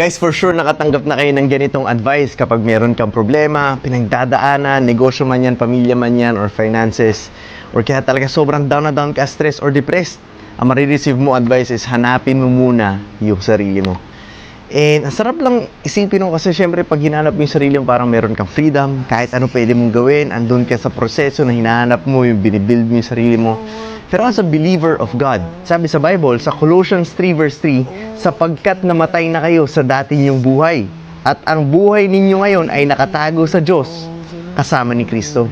Guys, for sure nakatanggap na kayo ng ganitong advice kapag meron kang problema, pinagdadaanan, negosyo man yan, pamilya man yan, or finances, or kaya talaga sobrang down na down ka, stress or depressed. Ang marireceive mo advice is hanapin mo muna yung sarili mo. And ang sarap lang isipin mo kasi syempre pag hinanap mo yung sarili mo, parang meron kang freedom, kahit ano pwede mong gawin, andun ka sa proseso na hinahanap mo, yung binibuild mo yung sarili mo. Pero as a believer of God, sabi sa Bible, sa Colossians 3 verse 3, sapagkat namatay na kayo sa dati ninyong buhay, at ang buhay ninyo ngayon ay nakatago sa Diyos kasama ni Kristo.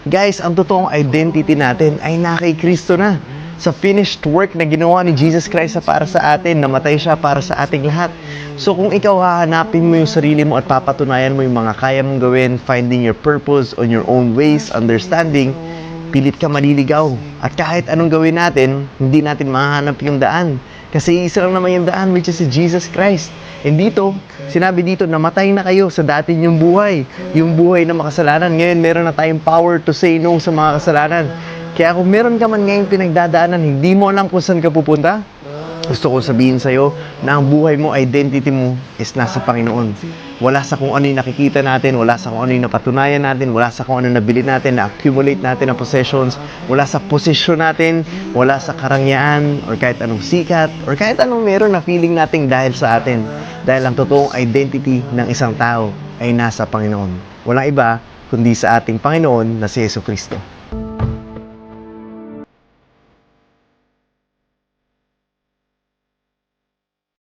Guys, ang totoong identity natin ay na kay Kristo na. Sa finished work na ginawa ni Jesus Christ para sa atin, namatay siya para sa ating lahat. So kung ikaw hahanapin mo yung sarili mo at papatunayan mo yung mga kaya mong gawin, finding your purpose on your own ways, understanding, pilit ka maliligaw. At kahit anong gawin natin, hindi natin mahanap yung daan. Kasi isa lang naman yung daan, which is si Jesus Christ. And dito, sinabi dito, namatay na kayo sa dati yung buhay. Yung buhay na makasalanan. Ngayon, meron na tayong power to say no sa mga kasalanan. Kaya kung meron ka man ngayon pinagdadaanan, hindi mo alam kung saan ka pupunta, gusto kong sabihin sa'yo na ang buhay mo, identity mo is nasa Panginoon. Wala sa kung ano yung nakikita natin, wala sa kung ano yung napatunayan natin, wala sa kung ano nabili natin, na-accumulate natin na possessions, wala sa posisyon natin, wala sa karangyaan, or kahit anong sikat, or kahit anong meron na feeling natin dahil sa atin. Dahil ang totoong identity ng isang tao ay nasa Panginoon. Walang iba kundi sa ating Panginoon na si Jesucristo.